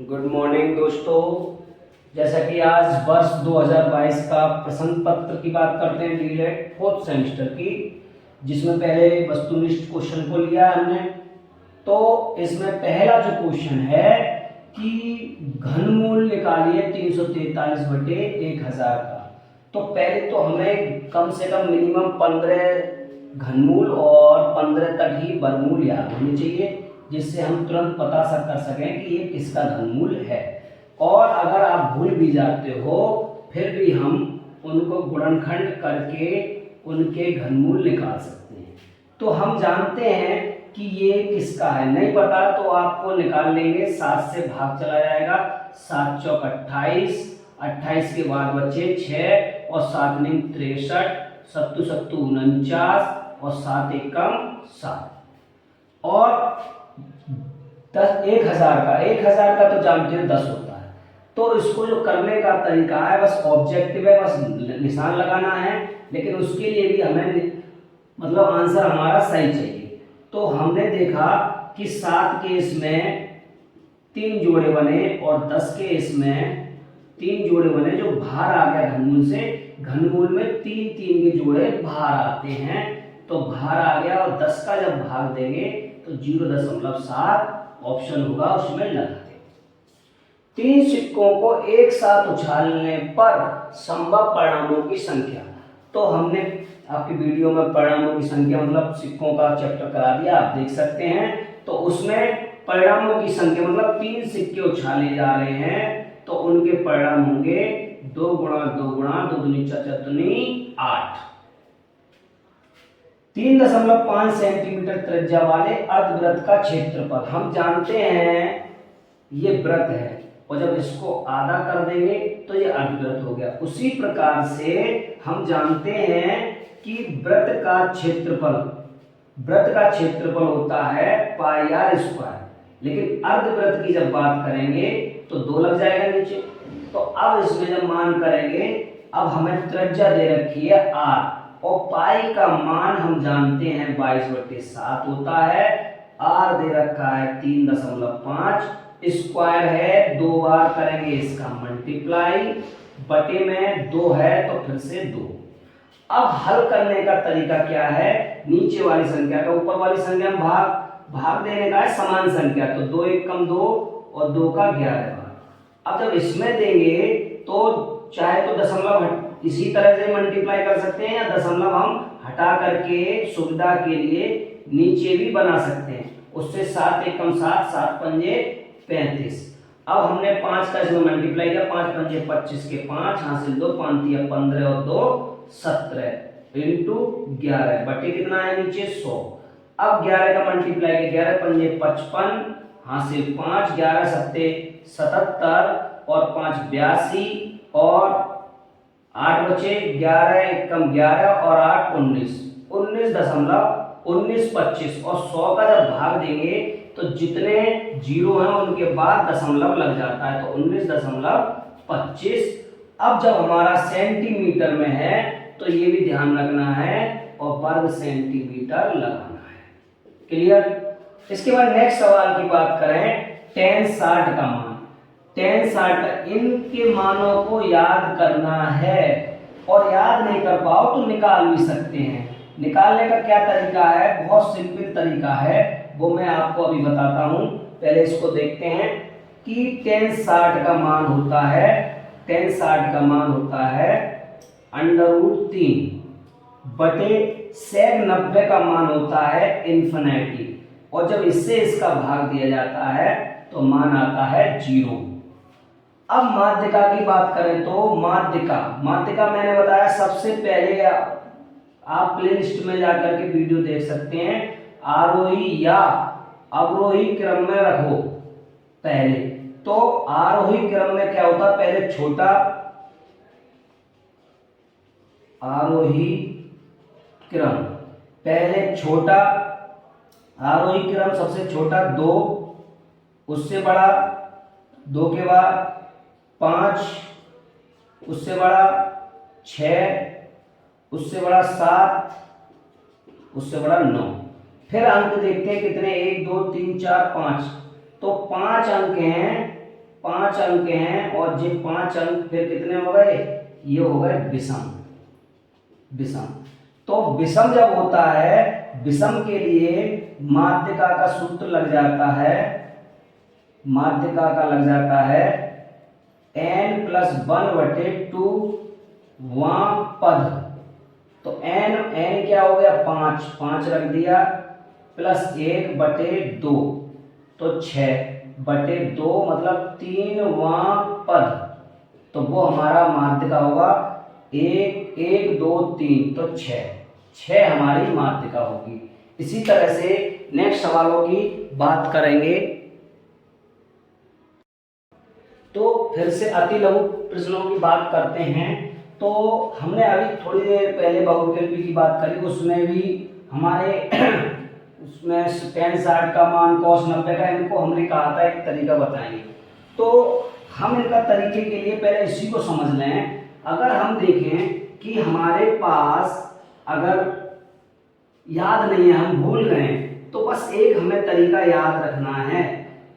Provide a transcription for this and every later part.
Good morning दोस्तों। जैसा कि आज वर्ष 2022 का प्रश्न पत्र की बात करते हैं, डीएलएड फोर्थ सेमेस्टर की, जिसमें पहले वस्तुनिष्ठ क्वेश्चन को लिया है हमने। तो इसमें पहला जो क्वेश्चन है कि घनमूल निकालिए 343/1000 का। तो पहले तो हमें कम से कम मिनिमम 15 घनमूल और 15 तक ही वर्गमूल याद होने चाहिए, जिससे हम तुरंत पता कर सकें कि ये किसका घनमूल है। और अगर आप भूल भी जाते हो फिर भी हम उनको गुणनखंड करके उनके घनमूल निकाल सकते हैं। तो हम जानते हैं कि ये किसका है, नहीं पता तो आपको निकाल लेंगे। 7 से भाग चला जाएगा, 7 चौक 28, 28 के बाद बचे 6 और 7 9 63, 7 7 49 और 7 एकम 7। और 1000 का तो जानते हैं 10 होता है। तो इसको जो करने का तरीका है, बस ऑब्जेक्टिव है, बस निशान लगाना है, लेकिन उसके लिए भी हमें मतलब आंसर हमारा सही चाहिए। तो हमने देखा कि 7 के इसमें 3 जोड़े बने और 10 के इसमें 3 जोड़े बने, जो बाहर आ गया घनमूल से। घनमूल में 3 3 के जोड़े बाहर आते हैं, तो बाहर आ गया। और 10 का जब भाग देंगे तो 0.7 ऑप्शन होगा, उसमें लगा दें। 3 सिक्कों को एक साथ उछालने पर संभव परिणामों की संख्या। तो हमने आपकी वीडियो में परिणामों की संख्या मतलब सिक्कों का चैप्टर करा दिया, आप देख सकते हैं। तो उसमें परिणामों की संख्या मतलब 3 सिक्के उछाले जा रहे हैं, तो उनके परिणाम होंगे 2 गुणा 2 गुणा 2 दूनी 4 4 दूनी 8। 3.5 सेंटीमीटर त्रिज्या वाले अर्धवृत्त का क्षेत्रफल। हम जानते हैं ये वृत्त है, और जब इसको आधा कर देंगे तो ये अर्धवृत्त हो गया। उसी प्रकार से हम जानते हैं कि वृत्त का क्षेत्रफल होता है पाई आर स्क्वायर, लेकिन अर्धवृत्त की जब बात करेंगे तो 2 लग जाएगा नीचे। तो अब इसमें जब मान करेंगे, अब हमें त्रिज्या दे रखी है आर, और पाई का मान हम जानते हैं 22/7 होता है। आर दे रखा है 3.5, स्क्वायर है, 2 बार करेंगे इसका मल्टीप्लाई, बटे में 2 है तो फिर से 2। अब हल करने का तरीका क्या है, नीचे वाली संख्या का ऊपर वाली संख्या में भाग देने का है समान संख्या, तो 2 एकम 2 और 2 का 11 बार। अब जब इसमें देंगे तो चाहे तो दशमलव इसी तरह से मल्टीप्लाई कर सकते हैं, या दशमलव हम हटा करके सुविधा के लिए नीचे भी बना सकते हैं। उससे 7 एकम 7, 7 पंजे 35। अब हमने 5 का इसमें मल्टीप्लाई किया, 5 पंजे 25 के 5 हासिल 2, 5 तिया 15 और 2 17 इंटू 11 बटे कितना है नीचे 100। अब 11 का मल्टीप्लाई किया, 11 पंजे 55 हासिल 5, 11 सत्ते 77 और 5 82 और 8 बचे, 11 एकम 11 और 8 19, 19.25। और 100 का जब भाग देंगे तो जितने जीरो हैं उनके बाद दशमलव लग जाता है, तो 19.25। अब जब हमारा सेंटीमीटर में है तो ये भी ध्यान रखना है, और वर्ग सेंटीमीटर लगाना है। क्लियर। इसके बाद नेक्स्ट सवाल की बात करें, tan 60 का मान। tan 60 इनके मानों को याद करना है, और याद नहीं कर पाओ तो निकाल भी सकते हैं। निकालने का क्या तरीका है, बहुत सिंपल तरीका है, वो मैं आपको अभी बताता हूं। पहले इसको देखते हैं कि tan 60 का मान होता है, tan 60 का मान होता है √3 बटे sec 90 का मान होता है इन्फिनिटी, और जब इससे इसका भाग दिया जाता है तो मान आता है 0। अब माध्यिका की बात करें तो माध्यिका मैंने बताया सबसे पहले, आप प्लेलिस्ट में जाकर के वीडियो देख सकते हैं, आरोही या अवरोही क्रम में रखो पहले। तो आरोही क्रम में क्या होता है, पहले छोटा आरोही क्रम, पहले छोटा आरोही क्रम सबसे छोटा 2, उससे बड़ा 2 के बाद 5, उससे बड़ा 6, उससे बड़ा 7, उससे बड़ा 9। फिर अंक देखते हैं कितने, 1 2 3 4 5, तो 5 अंक हैं 5 अंक हैं और ये 5 अंक फिर कितने हो गए, ये हो गए विषम। विषम तो विषम जब होता है, विषम के लिए माध्यिका का सूत्र लग जाता है, माध्यिका का लग जाता है n+1/2 वां पद। तो n क्या हो गया 5 रख दिया, +1/2 तो 6/2 मतलब 3 वां पद। तो वो हमारा माध्यिका होगा 1 1 2 3 तो 6 हमारी माध्यिका होगी। इसी तरह से नेक्स्ट सवालों की बात करेंगे। तो फिर से अति लघु प्रश्नों की बात करते हैं। तो हमने अभी थोड़ी देर पहले बहुविकल्पी की बात करी, उसमें भी हमारे उसमें tan 60 का मान cos 90 का, इनको हमने कहा था एक तरीका बताएंगे। तो हम इनका तरीके के लिए पहले इसी को समझ लें। अगर हम देखें कि हमारे पास अगर याद नहीं है, हम भूल गए, तो बस एक हमें तरीका याद रखना है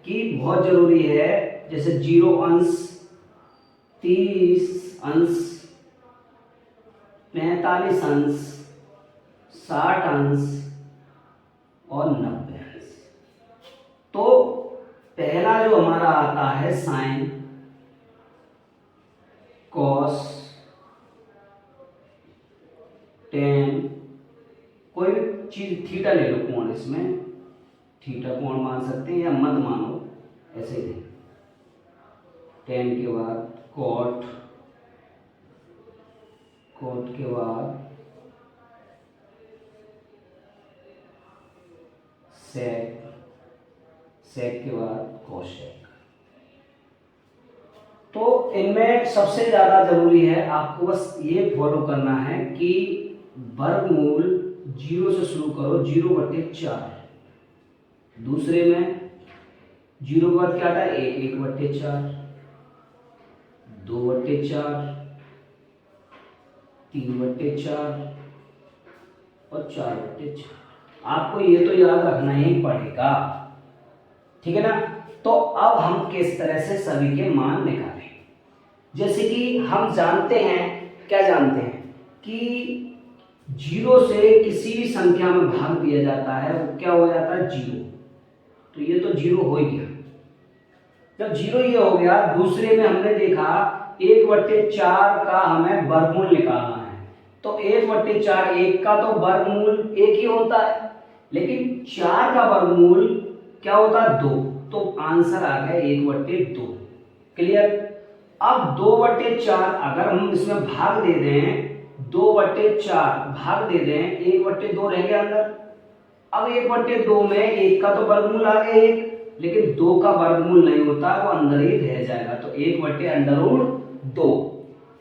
कि बहुत जरूरी है, जैसे 0 अंश, 30 अंश, 45 अंश, 60 अंश और 90 अंश। तो पहला जो हमारा आता है साइन, कॉस, टेन, कोई भी चीज, थीटा ले लो कोण, इसमें थीटा कोण मान सकते हैं या मत मानो, ऐसे ही। टेन के बाद कॉट, कॉट के बाद सेक, सेक के बाद कोसेक। तो इनमें सबसे ज्यादा जरूरी है आपको बस ये फॉलो करना है कि वर्गमूल 0 से शुरू करो, 0/4। दूसरे में 0 के बाद क्या आता है 1, 1/4, 2/4, 3/4 और 4/4। आपको ये तो याद रखना ही पड़ेगा, ठीक है ना। तो अब हम किस तरह से सभी के मान निकालें। जैसे कि हम जानते हैं, क्या जानते हैं कि 0 से किसी भी संख्या में भाग दिया जाता है वो क्या हो जाता है 0। तो ये तो 0 हो ही गया। जब 0 ये हो गया, दूसरे में हमने देखा 1/4 का हमें वर्गमूल निकालना है। तो 1/4, 1 का तो वर्गमूल 1 ही होता है, लेकिन 4 का वर्गमूल क्या होता है 2। तो आंसर आ गया 1/2। क्लियर। अब 2/4 अगर हम इसमें भाग दे दें, 2/4 भाग दे दें, 1/2 रह गया अंदर। अब 1/2 में 1 का तो वर्गमूल आ गया 1, लेकिन 2 का वर्गमूल नहीं होता, वो अंदर ही रह जाएगा। तो 1/√2।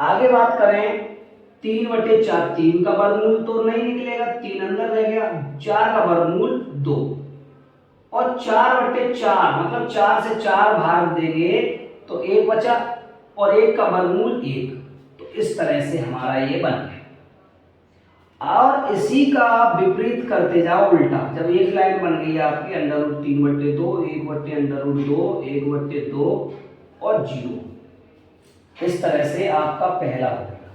आगे बात करें 3/4, 3 का वर्गमूल तो नहीं निकलेगा, 3 अंदर रह गया। 4 का वर्गमूल 2 और 4/4 मतलब 4 से 4 भाग देंगे तो 1 बचा और 1 का वर्गमूल 1। तो इस तरह से हमारा ये बन गया। और इसी का विपरीत करते जाओ उल्टा। जब एक लाइन बन गई आपकी √3/2, 1/√2, 1/2 और 0, इस तरह से आपका पहला हो गया।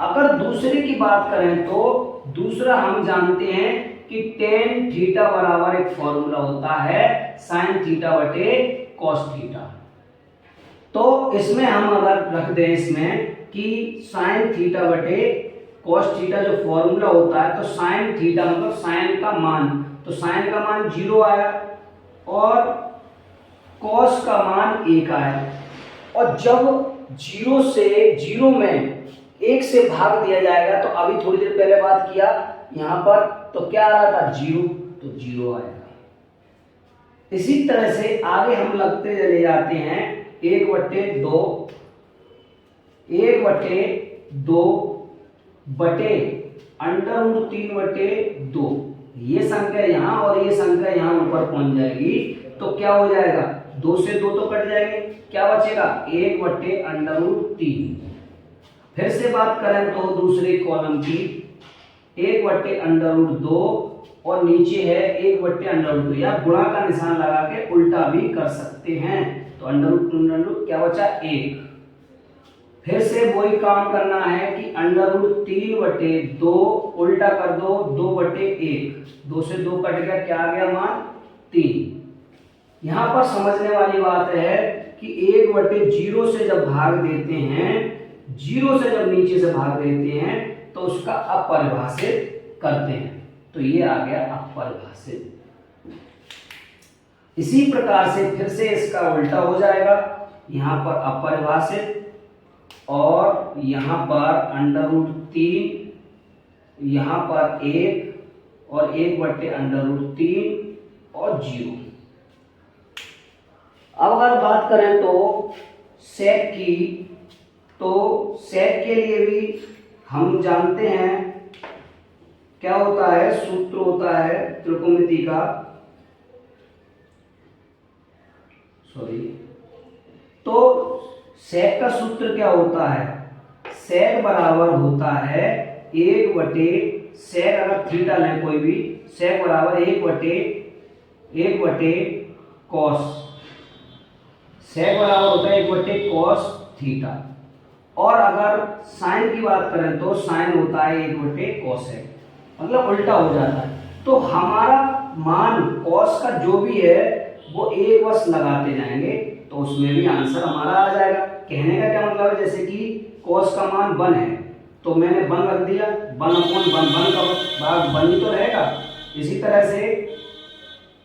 अगर दूसरे की बात करें तो दूसरा हम जानते हैं कि tan थीटा बराबर एक फॉर्मूला होता है sin θ/cos θ। तो इसमें हम अगर रख दें इसमें कि sin θ/cos θ जो फॉर्मूला होता है, तो sin θ मतलब sin का मान, तो sin का मान 0 आया और cos का मान 1 आया। और जब 0 से 0 में 1 से भाग दिया जाएगा, तो अभी थोड़ी देर पहले बात किया यहाँ पर, तो क्या आ रहा था 0, तो 0 आएगा। इसी तरह से आगे हम लगते चले जाते हैं 1/2, 1/2 बटे √3/2। ये संख्या यहाँ और ये संख्या यहाँ ऊपर पहुंच जाएगी, तो क्या हो जाएगा 2 से 2 तो कट जाएंगे, क्या बचेगा 1/√3। फिर से बात करें तो दूसरे कॉलम की 1/√2 और नीचे है 1/√2, या गुणा का निशान लगा के उल्टा भी कर सकते हैं। तो अंडर रूट क्या बचा 1। फिर से वही काम करना है कि अंडर रूट 3/2 उल्टा कर दो 2/1, 2 से 2 कट गया, क्या आ गया मान 3। यहां पर समझने वाली बात है कि 1/0 से जब भाग देते हैं, 0 से जब नीचे से भाग देते हैं तो उसका अपरिभाषित करते हैं, तो ये आ गया अपरिभाषित। इसी प्रकार से फिर से इसका उल्टा हो जाएगा, यहां पर अपरिभाषित और यहां पर अंडर रूट 3, यहां पर 1 और 1/√3 और 0। अब अगर बात करें तो सेक की, तो सेक के लिए भी हम जानते हैं क्या होता है, सूत्र होता है त्रिकोणमिति का, तो सेक का सूत्र क्या होता है, सेक बराबर होता है 1/, सेक अगर थीटा लें कोई भी, सेक बराबर 1/1 कॉस, सेक बराबर होता है 1/, कॉस थीटा। और अगर साइन की बात करें तो साइन होता है 1/, कॉसेक, मतलब उल्टा हो जाता है। तो हमारा मान कॉस का जो भी है वो एक बस लगाते जाएंगे तो उसमें भी आंसर हमारा आ जाएगा। कहने का क्या मतलब है, जैसे कि कॉस का मान 1 है तो मैंने 1 रख दिया, 1/1 का भाग 1 ही तो रहेगा। इसी तरह से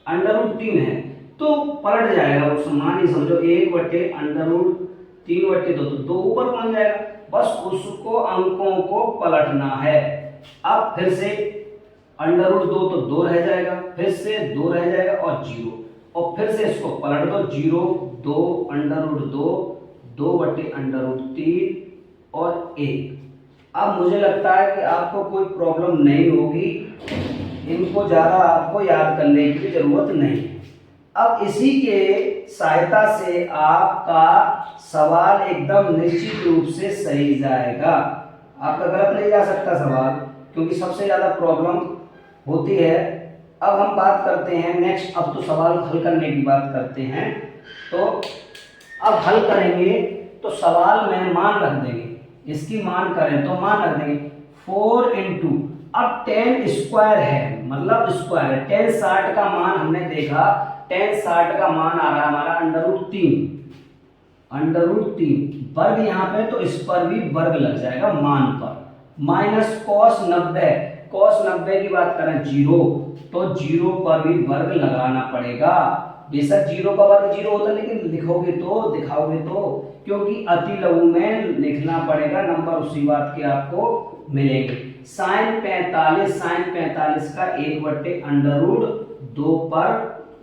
अंडर रूट 3 है तो पलट जाएगा उस मान ही, समझो 1/√3/2 तो 2 ऊपर बन जाएगा, बस उसको अंकों को पलटना है। अब फिर से अंडर रूट 2 तो 2 रह जाएगा, फिर से 2 रह जाएगा और 0, और फिर से इसको पलट दो, 0 2 अंडर रूट 2/√3 और 1। अब मुझे लगता है कि आपको कोई प्रॉब्लम नहीं होगी, इनको ज़्यादा आपको याद करने की जरूरत नहीं है। अब इसी के सहायता से आपका सवाल एकदम निश्चित रूप से सही जाएगा, आपका गलत नहीं जा सकता सवाल, क्योंकि सबसे ज़्यादा प्रॉब्लम होती है। अब हम बात करते हैं नेक्स्ट, अब तो सवाल हल करने की बात करते हैं। तो अब हल करेंगे तो सवाल में मान रख देंगे, इसकी मान करें तो मान रख देंगे 4 इंटू, अब 10 स्क्वायर है मतलब स्क्वायर है, 10 60 का मान हमने देखा, 10 60 का मान आ रहा है हमारा अंडर रूट 3 वर्ग यहाँ पे, तो इस पर भी वर्ग लग जाएगा मान पर, माइनस कॉस 90, कॉस 90 की बात करें 0, तो 0 पर भी वर्ग लगाना पड़ेगा। बेशक 0 का वर्ग 0 होता है, लेकिन लिखोगे तो दिखाओगे तो, क्योंकि अति लघु में लिखना पड़ेगा, नंबर उसी बात के आपको मिलेंगे। साइन 45 का 1/√2 पर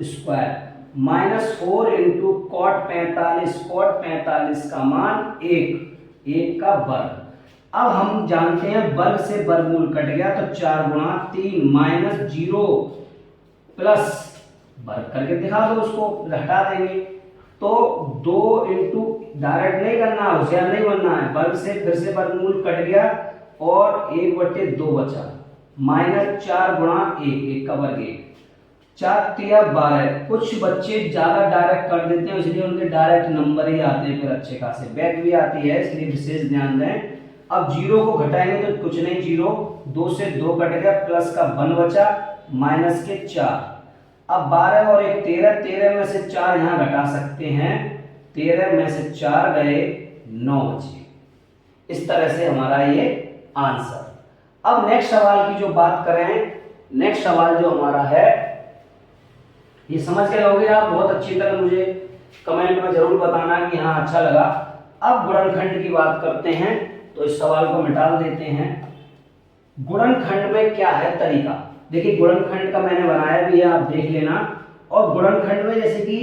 स्क्वायर, माइनस 4 इंटू कॉट 45 का मान 1 का वर्ग। अब हम जानते हैं वर्ग से वर्गमूल कट गया तो 4 गुणा 3 माइनस 0 प्लस वर्ग करके दिखा दो, उसको घटा देंगे तो 2 इंटू, डायरेक्ट नहीं करना, होशियार नहीं बनना है, वर्ग से फिर से वर्गमूल कट गया और 1/2 बचा, माइनस 4 गुणा 1 का वर्ग 1, 4 × 12। कुछ बच्चे ज्यादा डायरेक्ट कर देते हैं, इसलिए उनके डायरेक्ट नंबर ही आते हैं फिर अच्छे खासे, बैक भी आती है, इसलिए विशेष ध्यान दें। अब 0 को घटाएंगे तो कुछ नहीं, 0 2 से 2 कट गया, प्लस का 1 बचा, माइनस के 4। अब 12 और 1 13, 13 में से 4 यहाँ घटा सकते हैं, 13 में से 4 गए, 9 बचे। इस तरह से हमारा ये आंसर। अब नेक्स्ट सवाल की जो बात करें, नेक्स्ट सवाल जो हमारा है, ये समझ के लोगे आप बहुत अच्छी तरह, मुझे कमेंट में जरूर बताना कि हाँ अच्छा लगा। अब गुणनखंड की बात करते हैं, तो इस सवाल को मिटा देते हैं। गुणनखंड में क्या है तरीका, देखिए गुणनखंड का मैंने बनाया भी है, आप देख लेना। और गुणनखंड में जैसे कि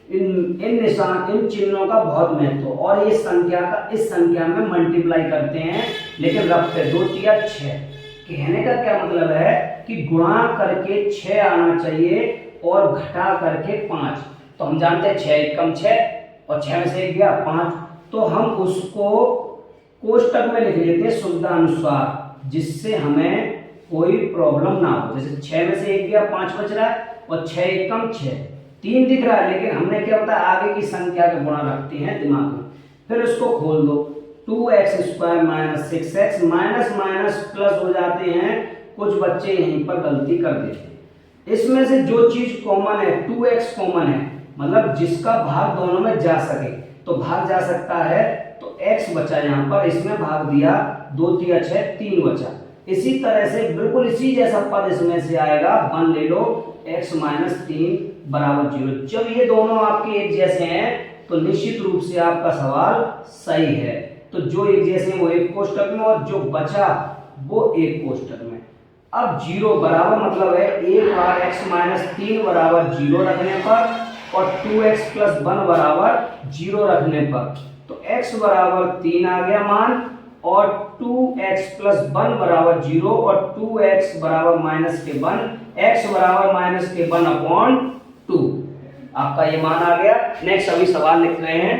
इन निशान, इन चिन्हों का बहुत महत्व, और ये संख्या का इस संख्या में मल्टीप्लाई करते हैं, लेकिन रखते 2 × 6। कहने का क्या मतलब है कि गुणा करके 6 आना चाहिए और घटा करके 5। तो हम जानते हैं 6 × 6 और 6 में से 1 गया 5, तो हम उसको कोष्टक में लिख लेते हैं सुविधा अनुसार, जिससे हमें कोई प्रॉब्लम ना हो। जैसे 6 में से 1 गया 5 बच रहा है, और 6 × 6 3 दिख रहा है, लेकिन हमने क्या बताया आगे की संख्या का गुणा रखते हैं दिमाग में। फिर उसको खोल दो, 2x² minus 6x, minus minus plus हो जाते हैं, कुछ बच्चे यहीं पर गलती कर देते हैं। इसमें से जो चीज कॉमन है 2x कॉमन है, मतलब जिसका भाग दोनों में जा सके तो भाग जा सकता है, तो x बचा यहाँ पर, इसमें भाग दिया, 2 3 6 3 बचा। इसी तरह से बिल्कुल इसी जैसा पद इसमें से आएगा, 1 ले लो, x माइनस 3 बराबर 0। जब ये दोनों आपके एक जैसे हैं तो निश्चित रूप से आपका सवाल सही है। तो जो एक जैसे हैं वो एक कोष्टक में, और जो बचा वो एक कोष्टक में। अब 0 बराबर मतलब है एक बार x माइनस 3 बराबर 0 रखने पर और 2x प्लस 1 बराबर 0 रखने पर, तो x बराबर 3 आ गया मान, और 2x प्लस 1 बराबर 0 और 2x बराबर माइनस के 1, x बराबर माइनस के 1 अपॉन 2, आपका ये मान आ गया। नेक्स्ट अभी सवाल लिख रहे हैं।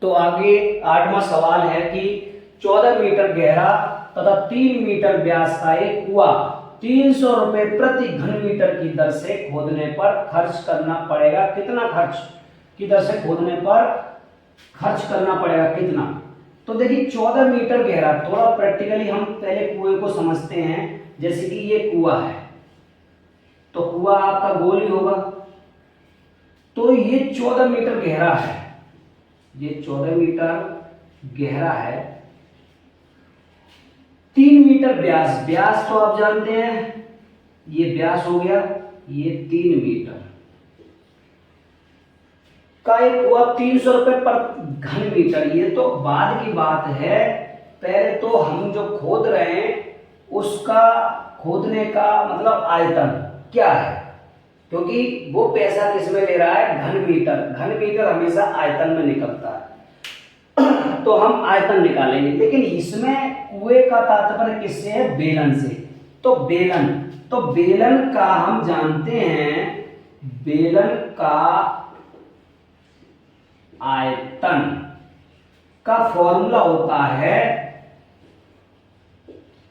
तो आगे 8वां सवाल है कि 14 मीटर गहरा तथा 3 मीटर व्यास का एक कुआं 300 रुपए प्रति घन मीटर की दर से खोदने पर खर्च करना पड़ेगा कितना? खर्च की दर से खोदने पर खर्च करना पड़ेगा कितना? तो देखिए 14 मीटर गहरा, थोड़ा प्रैक्टिकली हम पहले कुएं को समझते हैं। जैसे कि ये कुआं है, तो कुआं आपका गोल ही होगा, तो ये 14 मीटर गहरा है, ये 14 मीटर गहरा है, 3 मीटर व्यास, व्यास तो आप जानते हैं, ये व्यास हो गया, ये 3 मीटर का एक कुआं 300 रुपए पर घन मीटर। ये तो बाद की बात है, पहले तो हम जो खोद रहे हैं उसका खोदने का मतलब आयतन क्या है, क्योंकि वो पैसा किसमें ले रहा है? घन मीटर। घन मीटर हमेशा आयतन में निकलता है तो हम आयतन निकालेंगे, लेकिन इसमें कुएं का तात्पर्य किससे है? बेलन से। तो बेलन का हम जानते हैं, बेलन का आयतन का फॉर्मूला होता है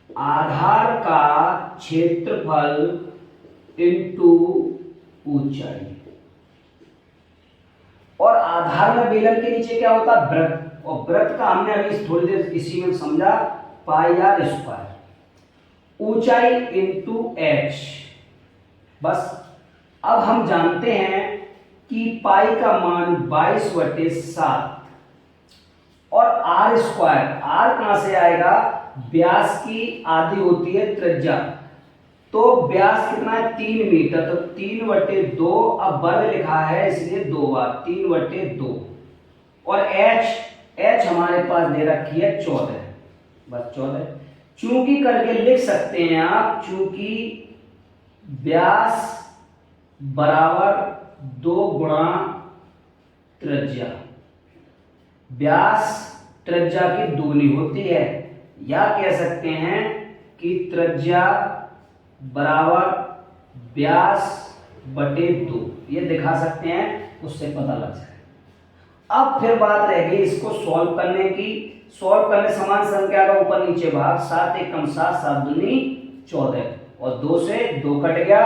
आधार का क्षेत्रफल इनटू ऊंचाई, और आधार में बेलन के नीचे क्या होता है? वृत्त, और वृत्त का हमने अभी थोड़ी देर इसी में समझा, πr², ऊंचाई इनटू h। बस अब हम जानते हैं कि पाई का मान 22/7 और r², r कहां से आएगा? व्यास की आधी होती है त्रिज्या, तो व्यास कितना है? 3 मीटर, तो 3/2, अब वर्ग लिखा है इसलिए 2 बार, 3/2, और h हमारे पास दे रखी है 14, बस 14। चूंकि करके लिख सकते हैं आप, चूंकि व्यास बराबर 2 गुणा त्रिज्या, व्यास त्रिज्या की दुगनी होती है, या कह सकते हैं कि त्रिज्या बराबर व्यास बटे 2, ये दिखा सकते हैं, उससे पता लग जाए। अब फिर बात रह गई इसको सॉल्व करने की। सॉल्व करने समान संख्या का ऊपर नीचे भाग, 7 × 1 = 7, 7 दूनी 14, और 2 से 2 कट गया।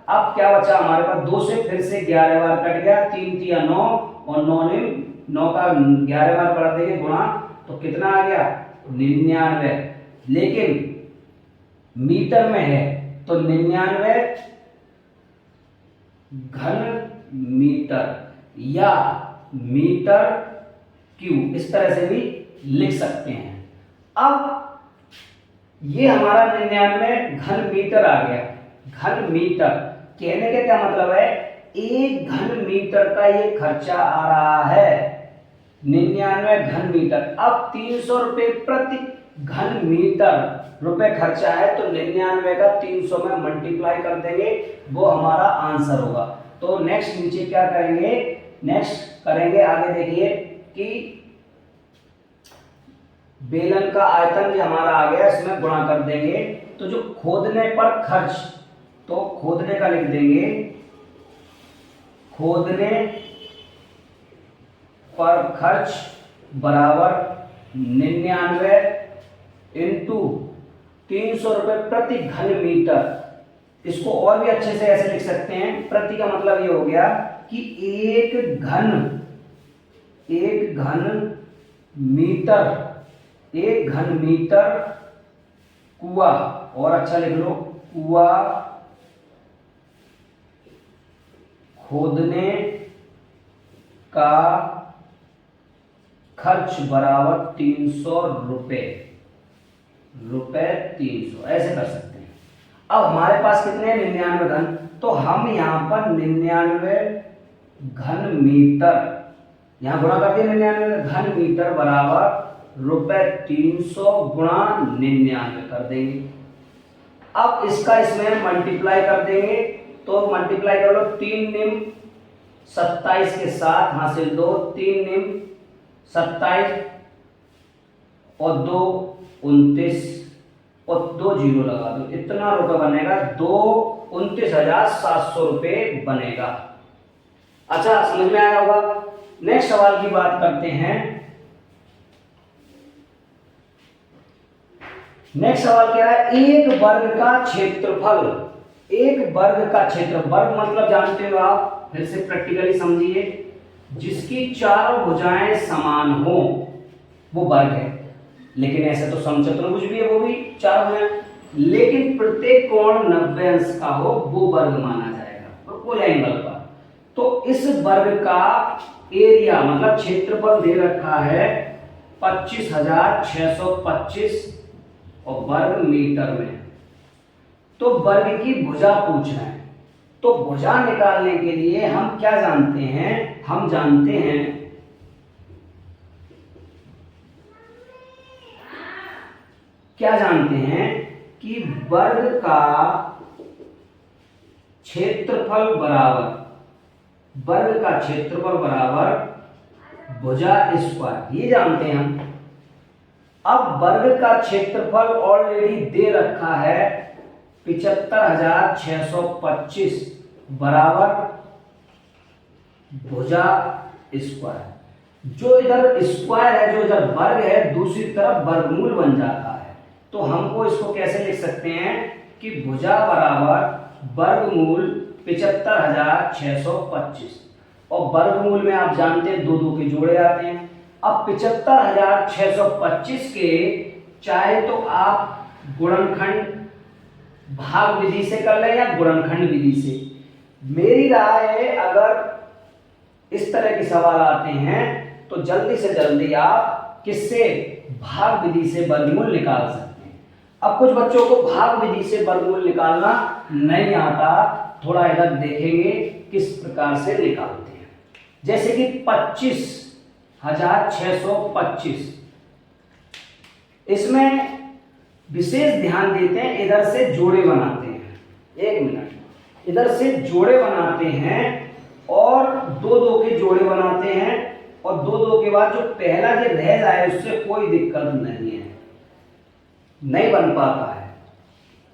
अब क्या बचा हमारे पास? 2 से फिर से 11 बार कट गया, 3 × 3 = 9, और 9 का 11 बार कर देंगे गुणा, तो कितना आ गया? 99। लेकिन मीटर में है तो 99 घन मीटर या मीटर क्यूब, इस तरह से भी लिख सकते हैं। अब ये हमारा 99 घन मीटर आ गया। घन मीटर कहने का क्या मतलब है? 1 घन मीटर का ये खर्चा आ रहा है, 99 घन मीटर। अब 300 रुपए प्रति घन मीटर रुपए खर्चा है, तो 99 का 300 में मल्टीप्लाई कर देंगे, वो हमारा आंसर होगा। तो नेक्स्ट नीचे क्या करेंगे? नेक्स्ट करेंगे आगे, देखिए कि बेलन का आयतन जो हमारा आ गया इसमें गुणा कर देंगे, तो जो खोदने पर खर्च, तो खोदने का लिख देंगे, खोदने पर खर्च बराबर 99 इंटू 300 रुपए प्रति घन मीटर, इसको और भी अच्छे से ऐसे लिख सकते हैं, प्रति का मतलब ये हो गया कि एक घन मीटर कुआं, और अच्छा लिख लो, कुआं खोदने का खर्च बराबर 300 रुपए, 300 ऐसे कर सकते हैं। अब हमारे पास कितने 99 घन, तो हम यहां पर 99 घन मीटर, यहां गुणा कर दिए 99 घन मीटर बराबर ₹300 गुणा 99 कर देंगे। अब इसका इसमें मल्टीप्लाई कर देंगे, तो मल्टीप्लाई कर लो 3 निम 27 के साथ हासिल 2, 3 निम 27 और 2 29 और 2 जीरो लगा दो, इतना रुपए बनेगा, 29,700 रुपए बनेगा। अच्छा समझ में आया होगा। नेक्स्ट सवाल की बात करते हैं। नेक्स्ट सवाल क्या है, एक वर्ग का क्षेत्रफल, एक वर्ग का क्षेत्र, वर्ग मतलब जानते हो आप, फिर से प्रैक्टिकली समझिए, जिसकी चारों भुजाएं समान हो वो वर्ग है। लेकिन ऐसे तो समचतुर्भुज भी है, वो भी चार भुजाएं, लेकिन प्रत्येक कोण 90 अंश का हो वो वर्ग माना जाएगा, और कोई एंगल पर। तो इस वर्ग का एरिया मतलब क्षेत्रफल दे रखा है 25,625 और वर्ग मीटर में। तो वर्ग की भुजा पूछना है, तो भुजा निकालने के लिए हम क्या जानते हैं, हम जानते हैं क्या जानते हैं कि वर्ग का क्षेत्रफल बराबर, वर्ग का क्षेत्रफल बराबर भुजा स्क्वायर, ये जानते हैं हम। अब वर्ग का क्षेत्रफल ऑलरेडी दे रखा है 75,625 बराबर भुजा स्क्वायर। जो इधर स्क्वायर है, जो इधर वर्ग है, दूसरी तरफ वर्गमूल बन जाता है। तो हमको इसको कैसे लिख सकते हैं कि भुजा बराबर वर्गमूल 75,625, और वर्गमूल में आप जानते हैं 2 2 के जोड़े आते हैं। अब 75,625 के चाहे तो आप गुणनखंड भाग विधि से कर लें या गुणनखंड विधि से। मेरी राय है अगर इस तरह के सवाल आते हैं तो जल्दी से जल्दी आप किससे, भाग विधि से वर्गमूल निकाल सकते हैं। अब कुछ बच्चों को भाग विधि से वर्गमूल निकालना नहीं आता, थोड़ा इधर देखेंगे किस प्रकार से निकालते हैं। जैसे कि 25,625, इसमें विशेष ध्यान देते हैं, इधर से जोड़े बनाते हैं, 1 मिनट, इधर से जोड़े बनाते हैं और 2 2 के जोड़े बनाते हैं, और 2 2 के बाद जो पहला जो रह जाए उससे कोई दिक्कत नहीं है, नहीं बन पाता है।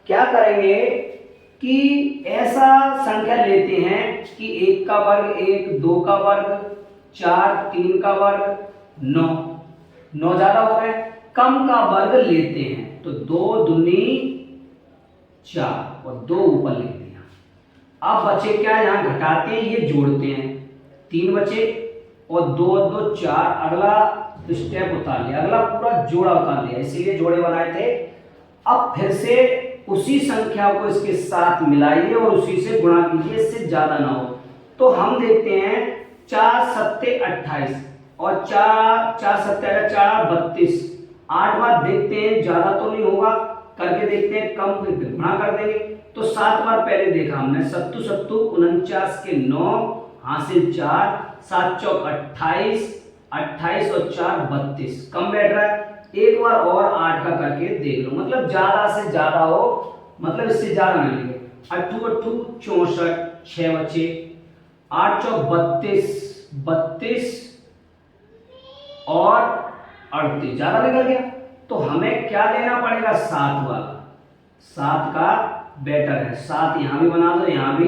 क्या करेंगे कि ऐसा संख्या लेते हैं कि 1 का वर्ग 1, 2 का वर्ग 4, 3 का वर्ग 9, 9 ज्यादा हो रहा है, कम का वर्ग लेते हैं, तो 2 दूनी 4 और 2 ऊपर लिख दिया। अब बचे क्या, यहां घटाते हैं, ये जोड़ते हैं, 3 बचे और 2 2 4, अगला स्टेप उतार लिया, अगला पूरा जोड़ा उतार लिया, इसीलिए जोड़े बनाए थे। अब फिर से उसी संख्या को इसके साथ मिलाइए और उसी से गुणा कीजिए, इससे ज्यादा ना हो। तो हम देखते हैं 4 सत्ते 28 और 4 सत्ते 32, 8 बार देखते हैं, ज्यादा तो नहीं होगा, करके देखते हैं, कम गुणा कर देंगे। तो 7 बार पहले देखा हमने, 7 7 49 के 9 हासिल 4, 7 चौक 28, 28 और 4 32, कम बैठ रहा है। एक बार और 8 का करके देख लो, मतलब ज्यादा से ज्यादा हो, मतलब इससे ज्यादा नहीं लेंगे। 8 8 64, 6 बचे, 8 चौक 32, 32 और 38, ज्यादा निकल गया। तो हमें क्या लेना पड़ेगा, 7 वाला, 7 का बेटर है, 7 यहां भी बना दो, यहां भी।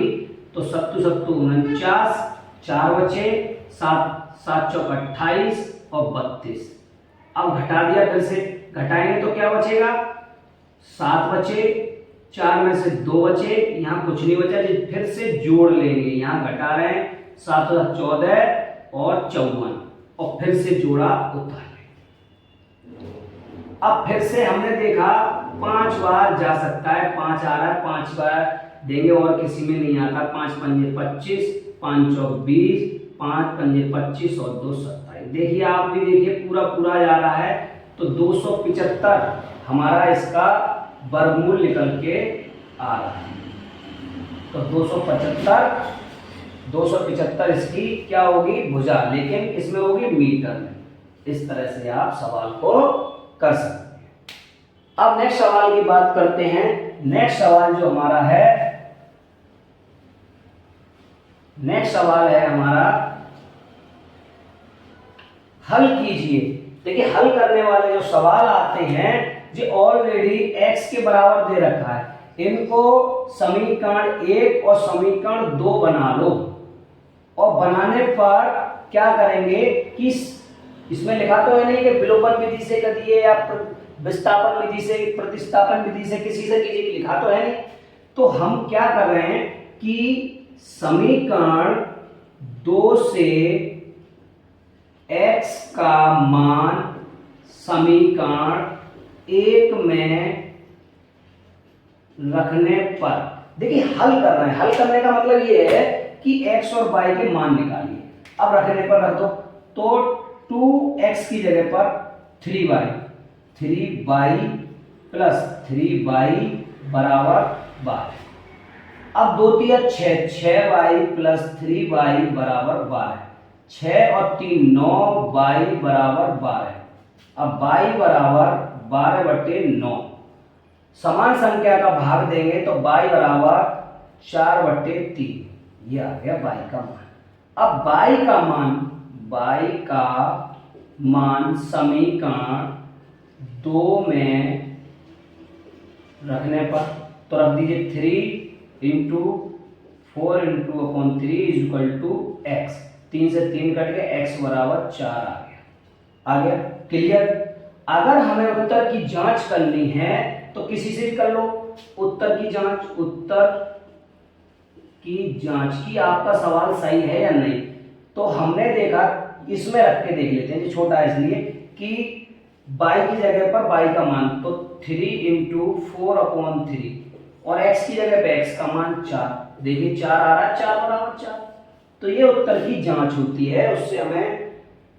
तो 7 7 49, 4 बचे, 7 चौक 28 और 32। अब घटा दिया, फिर से घटाएंगे तो क्या बचेगा, 7 बचे 4 में से 2 बचे, यहाँ कुछ नहीं बचा, जी फिर से जोड़ लेंगे, यहाँ घटा रहे हैं 7 14 और 54 और फिर से जोड़ा उत्तर। अब फिर से हमने देखा 5 बार जा सकता है, 5 आ रहा है, 5 बार देंगे और किसी में नहीं आता। 5 पंजे 25, 5 चौक 20, 5 पंजे 25 और 2 27। देखिए आप भी देखिए पूरा पूरा जा रहा है, तो 275 हमारा इसका वर्गमूल निकल के आ रहा है। तो 275 इसकी क्या होगी, भुजा, लेकिन इसमें होगी मीटर में। इस तरह से आप सवाल को कर सकते हैं। अब नेक्स्ट सवाल की बात करते हैं। नेक्स्ट सवाल जो हमारा है, नेक्स्ट सवाल है हमारा, हल कीजिए। देखिए हल करने वाले जो सवाल आते हैं जो ऑलरेडी x के बराबर दे रखा है, इनको समीकरण 1 और समीकरण 2 बना लो। और बनाने पर क्या करेंगे कि इसमें लिखा तो है नहीं कि विलोपन विधि से करिए या विस्थापन विधि से, प्रतिस्थापन विधि से, किसी से कीजिए, लिखा तो है नहीं। तो हम क्या कर रहे हैं कि समीकरण 2 से x का मान समीकरण 1 में रखने पर, देखिए हल कर रहे हैं। हल करने का मतलब ये है कि x और y के मान निकालिए। अब रखने पर रख दो, तो 2x की जगह पर 3y प्लस 3y बराबर 12। अब 2 3 6, 6y प्लस 3y बराबर 12। 6 और 3 9y बराबर 12। अब y बराबर 12/9। समान संख्या का भाग देंगे तो y बराबर 4/3। ये आ गया y का मान। अब y का मान समीकरण 2 में रखने पर, तो रख दीजिए 3 into 4 into upon 3 is equal to X. 3 से 3 कट गए, x बराबर 4 आ गया। क्लियर। अगर हमें उत्तर की जांच करनी है तो किसी से भी कर लो उत्तर की जांच की आपका सवाल सही है या नहीं। तो हमने देखा, इसमें रख के देख लेते हैं, जो छोटा है इसलिए, कि y की जगह पर y का मान तो 3 इंटू 4/3 और x की जगह पे x का मान 4। देखिए 4 आ रहा है, 4 बराबर 4। तो ये उत्तर की जांच होती है, उससे हमें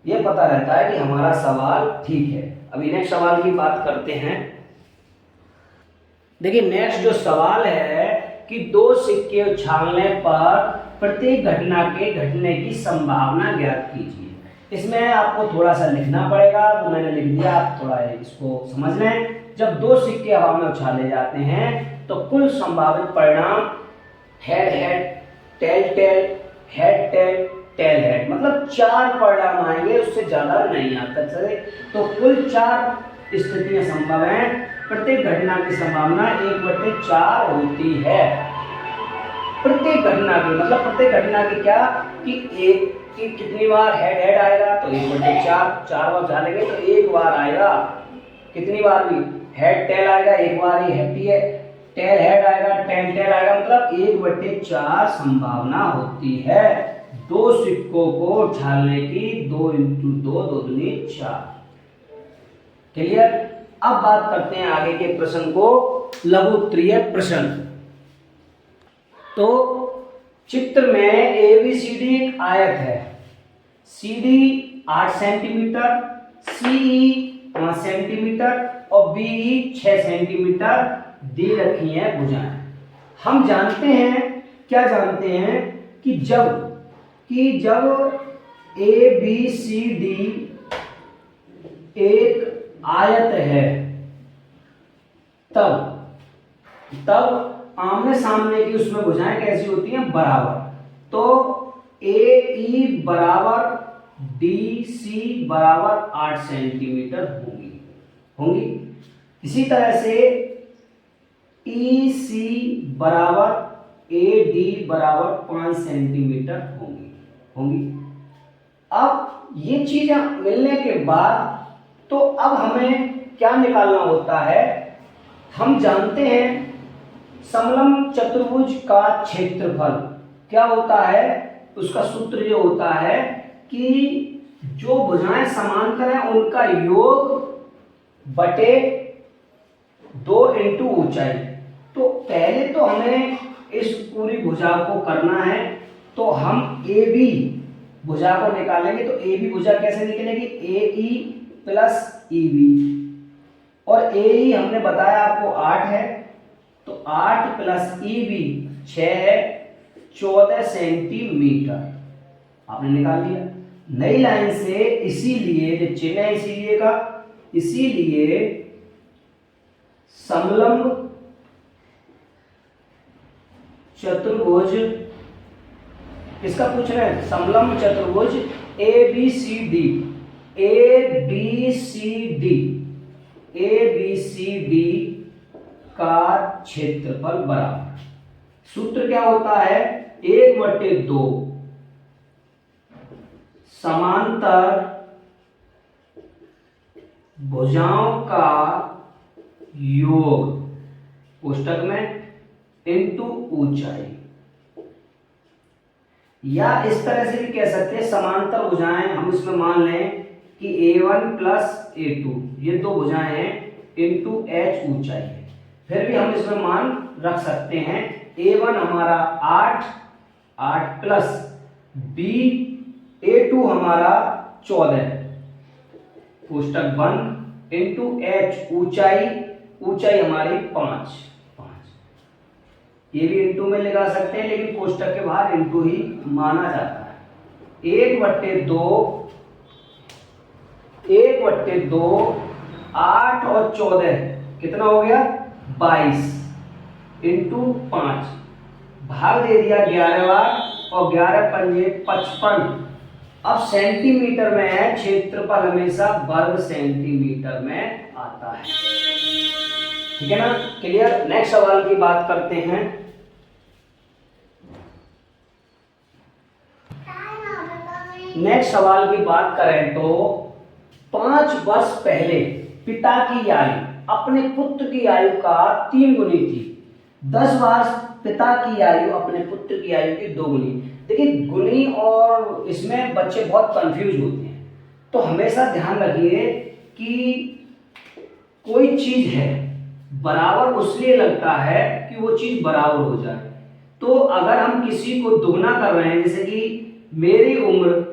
ये पता रहता है कि हमारा सवाल ठीक है। अभी नेक्स्ट सवाल की बात करते हैं। देखिए नेक्स्ट जो सवाल है कि 2 सिक्के उछालने पर प्रत्येक घटना के घटने की संभावना ज्ञात कीजिए। इसमें आपको थोड़ा सा लिखना पड़ेगा, तो मैंने लिख दिया, आप थोड़ा इसको समझ लें। जब 2 सिक्के हवा में उछाले जाते हैं तो कुल संभावित परिणाम head head, tail tail, head tail, tail head, मतलब 4 परिणाम आएंगे, उससे ज्यादा नहीं आता। चले तो कुल 4 स्थितियां संभव हैं। प्रत्येक घटना की संभावना 1/4 होती है। प्रत्येक घटना की मतलब प्रत्येक घटना की क्या कि एक कि कितनी बार हेड हेड आएगा, तो 1/4, 4 बार डालेंगे तो 1 बार आएगा। कितनी बार भी हेड टेल आएगा, 1 बार ही हेड टेल हेड आएगा, टेल टेल आएगा, मतलब 1/4 संभावना होती है 2 सिक्कों को उछालने की। 2 इंटू 2, 2 दूनी 4। क्लियर। अब बात करते हैं आगे के प्रश्न को, लघु उत्तरीय प्रश्न। तो चित्र में ABCD एक आयत है, CD 8 सेंटीमीटर, CE 5 सेंटीमीटर और BE 6 सेंटीमीटर दे रखी हैं भुजाएं। हम जानते हैं, क्या जानते हैं कि जब ABCD एक आयत है तब आमने सामने की उसमें भुजाएं कैसी होती हैं, बराबर। तो AE बराबर DC बराबर 8 सेंटीमीटर होंगी। इसी तरह से EC बराबर AD बराबर 5 सेंटीमीटर होंगी। अब ये चीजें मिलने के बाद तो अब हमें क्या निकालना होता है, हम जानते हैं समलंब चतुर्भुज का क्षेत्रफल क्या होता है, उसका सूत्र ये होता है कि जो भुजाएं समांतर हैं उनका योग बटे 2 इंटू ऊंचाई। तो पहले तो हमें इस पूरी भुजा को करना है, तो हम ए बी भुजा को निकालेंगे। तो ए बी भुजा कैसे निकलेगी, ए ई प्लस ई बी, और ए ई हमने बताया आपको 8 है, तो 8 प्लस ई बी 6 है, 14 सेंटीमीटर आपने निकाल लिया। नई लाइन से इसीलिए जो चिन्ह है इसीलिए का, इसीलिए समलंब चतुर्भुज किसका पूछ रहे हैं, समलंब चतुर्भुज A B C D, A B C D, A B C D का क्षेत्रफल बराबर, सूत्र क्या होता है, 1/2 समांतर भुजाओं का योग कोष्टक में इंटू ऊंचाई, या इस तरह से भी कह सकते हैं समांतर भुजाएं हम इसमें मान लें कि A1 प्लस A2 ये दो भुजाएं हैं इंटू h ऊंचाई है, फिर भी हम इसमें मान रख सकते हैं। A1 हमारा 8 प्लस A2 हमारा 14 कोष्टक बंद इंटू h ऊंचाई हमारी 5, ये भी इंटू में लगा सकते हैं लेकिन कोष्टक के बाहर इंटू ही माना जाता है। 1/2 8 और 14 कितना हो गया 22 इंटू 5 भाग दे दिया 11 बार, और 11 पंजे 55। अब सेंटीमीटर में है, क्षेत्रफल हमेशा वर्ग सेंटीमीटर में आता है, ठीक है ना, क्लियर। नेक्स्ट सवाल की बात करते हैं। नेक्स्ट सवाल की बात करें तो 5 वर्ष पहले पिता की आयु अपने पुत्र की आयु का 3 गुनी थी। 10 वर्ष पिता की आयु अपने पुत्र की आयु की 2 गुनी। देखिए गुनी और इसमें बच्चे बहुत कंफ्यूज होते हैं, तो हमेशा ध्यान रखिए कि कोई चीज है बराबर उसलिए लगता है कि वो चीज बराबर हो जाए। तो अगर हम किसी को दुगना कर रहे हैं, जैसे कि मेरी उम्र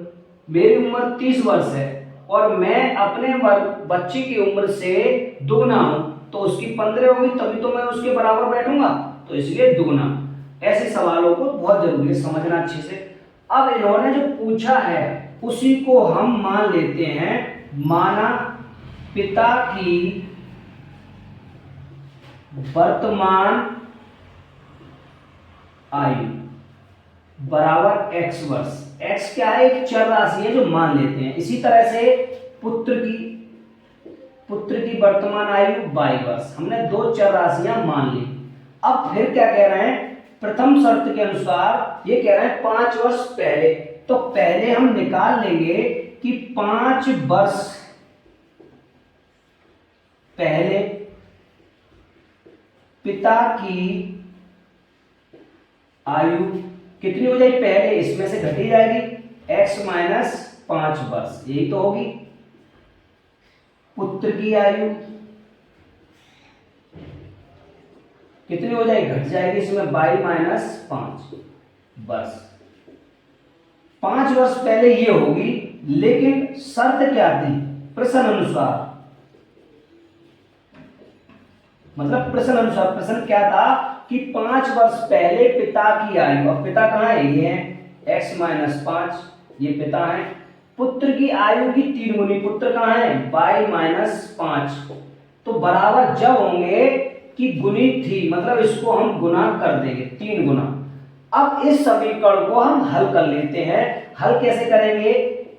30 वर्ष है और मैं अपने बच्चे की उम्र से दुगना हूं, तो उसकी 15 होगी तभी तो मैं उसके बराबर बैठूंगा, तो इसलिए दुगना। ऐसे सवालों को बहुत जरूरी है समझना अच्छे से। अब इन्होंने जो पूछा है उसी को हम मान लेते हैं। माना पिता की वर्तमान आयु बराबर x वर्ष। x क्या है, एक चर राशि है जो मान लेते हैं। इसी तरह से पुत्र की वर्तमान आयु y वर्ष, हमने 2 चर राशियां मान ली। अब फिर क्या कह रहे हैं, प्रथम शर्त के अनुसार ये कह रहे हैं 5 वर्ष पहले, तो पहले हम निकाल लेंगे कि 5 वर्ष पहले पिता की आयु कितनी हो जाएगी, पहले इसमें से घटी जाएगी x माइनस 5 वर्ष, यही तो होगी। पुत्र की आयु कितनी हो जाएगी, घट जाएगी इसमें y माइनस 5 वर्ष। 5 वर्ष पहले ये होगी, लेकिन शर्त क्या थी, प्रश्न अनुसार, मतलब प्रश्न अनुसार। प्रश्न क्या था कि 5 वर्ष पहले पिता की आयु, अब पिता कहाँ है, ये है x माइनस 5, ये पिता है। पुत्र की आयु की 3 गुनी, पुत्र कहाँ है y माइनस 5, तो बराबर जब होंगे कि गुनी थी, मतलब इसको हम गुना कर देंगे 3 गुना। अब इस समीकरण को हम हल कर लेते हैं। हल कैसे करेंगे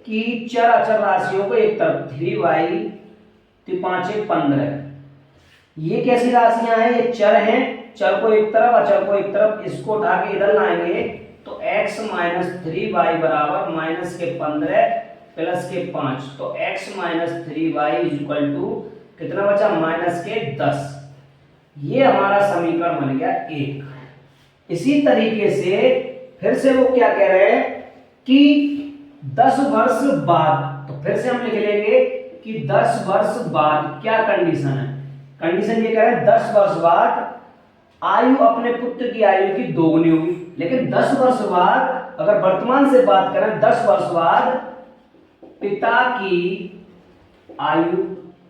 कि चर अचर राशियों को एक तरफ 3y 5 15, ये कैसी राशियां हैं, ये चर हैं, चर को एक तरफ अचर को एक तरफ, इसको उठा के इधर लाएंगे तो x माइनस 3y बराबर माइनस के 15 प्लस के 5, तो x minus 3y is equal to कितना बचा, माइनस के 10। ये हमारा समीकरण बन गया 1। इसी तरीके से फिर से वो क्या कह रहे हैं कि 10 वर्ष बाद, तो फिर से हम लिख लेंगे कि 10 वर्ष बाद क्या कंडीशन है। कंडीशन ये कह रहे हैं 10 वर्ष बाद आयु अपने पुत्र की आयु की दोगुनी होगी। लेकिन 10 वर्ष बाद अगर वर्तमान से बात करें, 10 वर्ष बाद पिता की आयु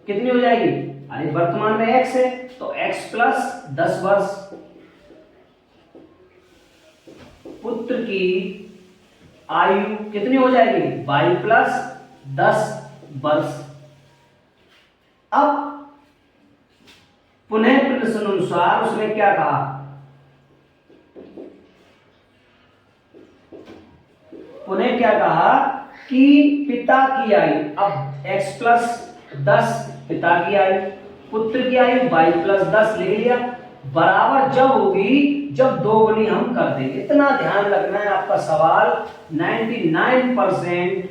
कितनी हो जाएगी? अरे वर्तमान में x है तो x प्लस 10 वर्ष, पुत्र की आयु कितनी हो जाएगी? y प्लस 10 वर्ष। अब पुनः प्रश्न अनुसार उसने क्या कहा? पुनः क्या कहा कि पिता की आयु, अब x प्लस 10 पिता की आयु, पुत्र की आयु y प्लस 10 ले लिया, बराबर जब होगी जब दोगुनी हम कर देंगे। इतना ध्यान रखना है, आपका सवाल 99%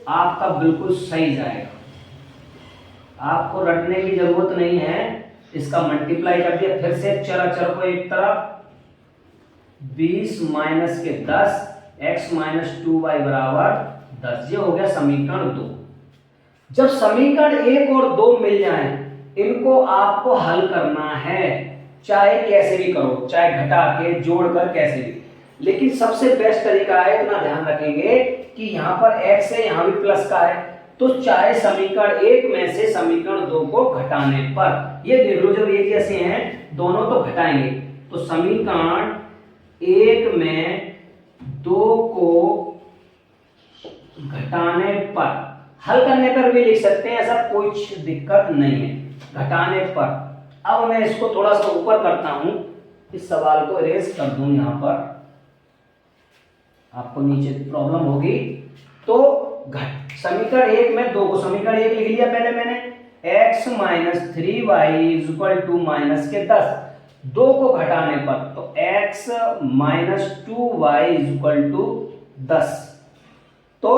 आपका बिल्कुल सही जाएगा, आपको रटने की जरूरत नहीं है। इसका मल्टीप्लाई कर दिया, फिर से चर को एक तरफ, 20 माइनस के 10 x माइनस 2y बराबर 10। ये हो गया समीकरण 2। जब समीकरण 1 और 2 मिल जाएं, इनको आपको हल करना है, चाहे कैसे भी करो, चाहे घटा के जोड़कर कैसे भी। लेकिन सबसे बेस्ट तरीका है, इतना ध्यान रखेंगे कि यहाँ पर x है, यहाँ भी प्लस का है, तो चाहे समीकरण 1 में से समीकरण 2 को घटाने पर, ये देख लो जब एक जैसे हैं दोनों तो घटाएंगे, तो समीकरण 1 में 2 को घटाने पर, हल करने पर भी लिख सकते हैं, ऐसा कुछ दिक्कत नहीं है, घटाने पर। अब मैं इसको थोड़ा सा ऊपर करता हूं, इस सवाल को इरेज कर दूं, यहां पर आपको नीचे प्रॉब्लम होगी। तो समीकरण 1 में 2 को, समीकरण 1 लिख लिया पहले मैंने, x minus 3y is equal to minus के 10, 2 को घटाने पर तो x minus 2y is equal to 10। तो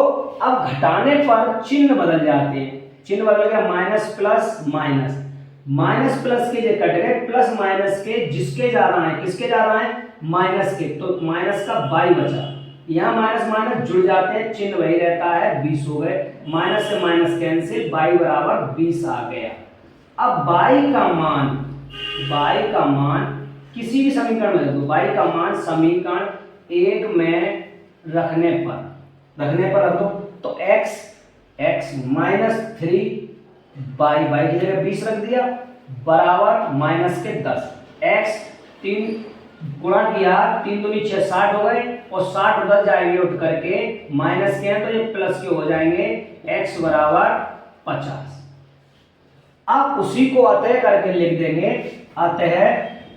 अब घटाने पर चिन्ह बदल जाते हैं, चिन्ह बदल गया, minus plus minus, minus plus के जो कट गए, प्लस माइनस के जिसके ज्यादा है, किसके ज्यादा है? माइनस के, तो माइनस का बाई बचा, यहाँ माइनस माइनस जुड़ जाते हैं, चिन्ह वही रहता है, 20 हो गए, माइनस से माइनस कैंसिल, बाई बराबर 20 आ गया। अब बाई का मान किसी भी समीकरण में रख दो, बाई का मान समीकरण 1 में रखने पर रख दो, तो x माइनस 3 बाई की जगह 20 रख दिया, बराबर माइनस के 10, x 3 गुणा किया, 3 दूनी 6, 60 हो गए, और 60 उधर जाएंगे उठ करके, माइनस के हैं तो ये प्लस के हो जाएंगे, x बराबर 50। अब उसी को अतः करके लिख देंगे, अतः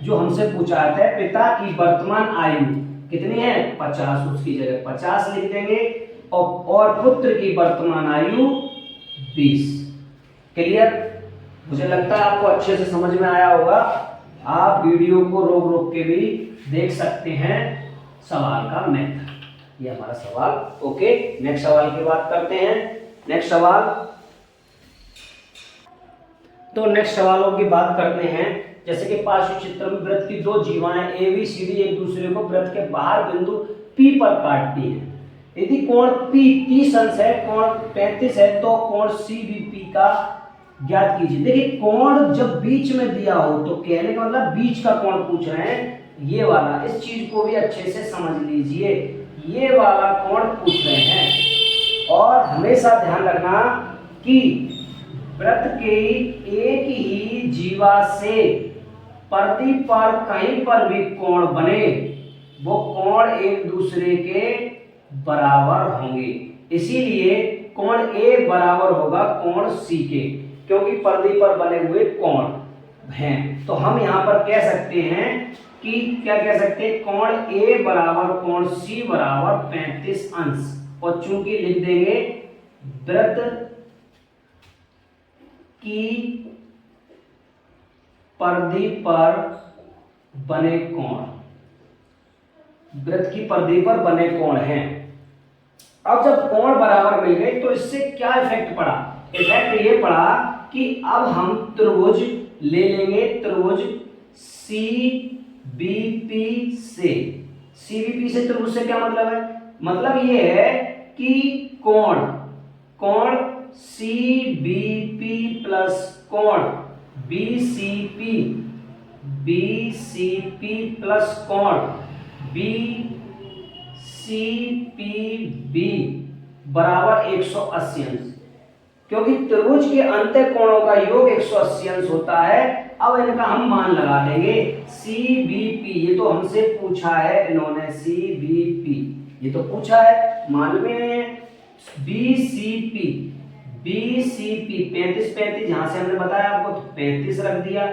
जो हमसे पूछा है पिता की वर्तमान आयु कितनी है? 50, उसकी जगह 50 लिख देंगे, और पुत्र की वर्तमान आयु 20। क्लियर? मुझे लगता है आपको अच्छे से समझ में आया होगा। आप वीडियो को रोक रोक के भी देख सकते हैं सवाल का मेथड। ये हमारा सवाल। ओके, नेक्स्ट सवाल की बात करते हैं। नेक्स्ट सवाल, तो नेक्स्ट सवालों की बात करते हैं। जैसे कि पार्श्व चित्र में वृत्त की 2 जीवाएं ABCD एक दूसरे को वृत्त के बाहर बिंदु P पर काटती हैं। यदि कोण P 30 अंश है, कोण 35 है, तो कोण CBP का ज्ञात कीजिए। देखिए, कोण जब बीच में दिया हो तो कहने का मतलब बीच का कोण पूछ रहे हैं, ये वाला। इस चीज को भी अच्छे से समझ लीजिए, ये वाला कोण पूछ रहे हैं। और हमेशा ध्यान रखना कि वृत्त के एक ही जीवा से परिधि पर कहीं पर भी कोण बने, वो कोण एक दूसरे के बराबर होंगे। इसीलिए कोण A बराबर होगा कोण C के, क्योंकि परिधि पर बने हुए कोण हैं। तो हम यहाँ पर कह सकते हैं कि क्या कह सकते हैं, कोण A बराबर कोण C बराबर 35 अंश। और चूंकि लिख देंगे वृत्त की परिधि पर बने कोण, वृत्त की परिधि पर बने कोण हैं। अब जब कोण बराबर मिल गए तो इससे क्या इफेक्ट पड़ा? इफेक्ट ये पड़ा कि अब हम त्रिभुज ले लेंगे, त्रिभुज CBP से, CBP से त्रिभुज से क्या मतलब है? मतलब ये है कि कोण CBP प्लस कोण BCP प्लस कोण BCPB बराबर 180 अंश। क्योंकि त्रिभुज के अंत्य कोणों का योग 180 अंश होता है। अब इनका हम मान लगा देंगे। CBP ये तो हमसे पूछा है इन्होंने, CBP ये तो पूछा है, मान में BCP 35 यहां से हमने बताया आपको तो 35 रख दिया,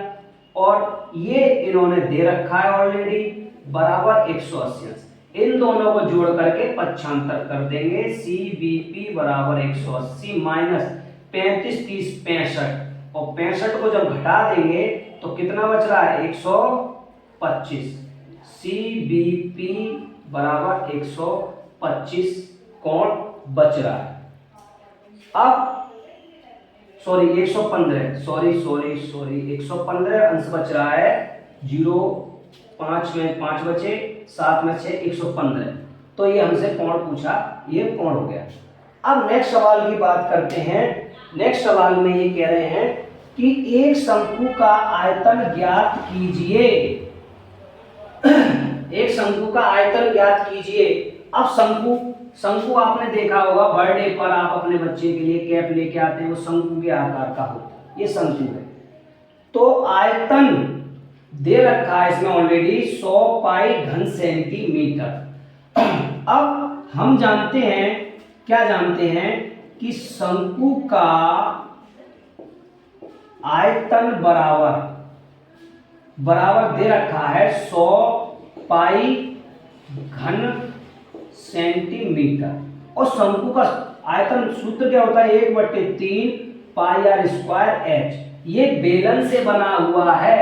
और ये इन्होंने दे रखा है ऑलरेडी बराबर 180 अंश। इन दोनों को जोड़ करके पक्षांतर कर देंगे। CBP बराबर 180 माइनस 35 30 65, और 65 को जब घटा देंगे तो कितना बच रहा है? 125। CBP बराबर 125 कोण बच रहा है। अब सॉरी 115 अंश बच रहा है। 0 5 में 5 बचे, 7 में 6 115। तो ये हमसे कोण पूछा, ये कोण हो गया। अब नेक्स्ट सवाल की बात करते हैं। नेक्स्ट सवाल में ये कह रहे हैं कि एक शंकु का आयतन ज्ञात कीजिए। एक शंकु का आयतन ज्ञात कीजिए। अब शंकु आपने देखा होगा, बर्थडे पर आप अपने बच्चे के लिए कैप लेके आते हैं, वो शंकु के आकार का होता है, ये शंकु है। तो आयतन दे रखा है इसमें ऑलरेडी 100 पाई घन सेंटीमीटर। अब हम जानते हैं, क्या जानते हैं कि शंकु का आयतन बराबर दे रखा है 100 पाई घन सेंटीमीटर। और शंकु का आयतन सूत्र क्या होता है? 1/3 पाई आर स्क्वायर एच। ये बेलन से बना हुआ है।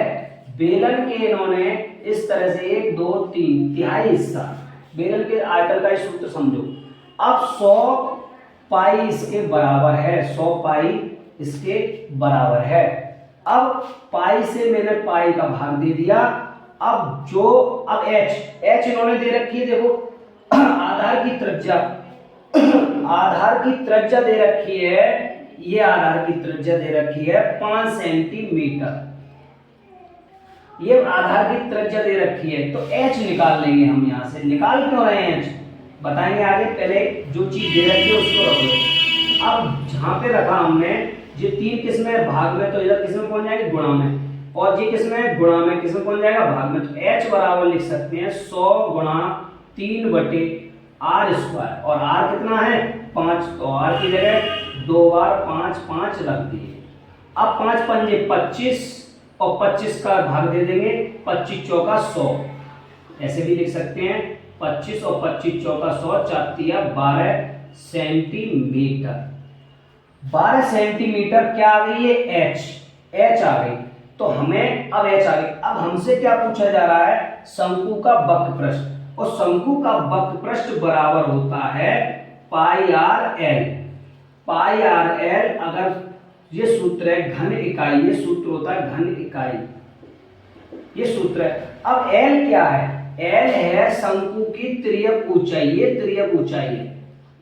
बेलन के इन्होंने इस तरह से 1 2 3 तिहाई हिस्सा बेलन के आयतन का सूत्र समझो। अब 100 पाई इसके बराबर है, 100 पाई इसके बराबर है। अब पाई से मैंने पाई का भाग दे दिया। अब एच इन्होंने दे रखी है, देखो आधार की त्रिज्या दे रखी है। ये आधार की त्रिज्या दे रखी है 5 सेंटीमीटर। ये आधार की त्रिज्या दे रखी है, तो h निकाल लेंगे हम। यहां से निकाल क्यों रहे हैं h बताएंगे आगे, पहले जो चीज दे रखी है उसको रखो। अब जहां पे रखा हमने, ये 3 किस्में है भाग में, तो इधर किसमें पहुंच जाएगी? गुणा में। और ये किसमें? गुणा में। किसमें पहुंच जाएगा? भाग में। तो h बराबर लिख सकते हैं 100 गुणा 3/r स्क्वायर, और r कितना है? 5, तो r की जगह 2 बार 5 5 रख दिए। अब 5 पंजे 25, और 25 का भाग दे देंगे, 25 चौका 100, ऐसे भी लिख सकते हैं। 25 और 25 चौका 100, 4 12 सेंटीमीटर। 12 सेंटीमीटर क्या आ गई? ये h आ गई। तो हमें अब h आ गई। अब हमसे क्या पूछा जा रहा है? शंकु का वक्रपृष्ठ, और शंकु का वक्रपृष्ठ बराबर होता है पाई आर एल। अगर ये सूत्र है घन इकाई, ये सूत्र होता है घन इकाई, ये सूत्र है। अब एल क्या है? एल है शंकु की तिर्यक ऊंचाई, ये तिर्यक ऊंचाई है।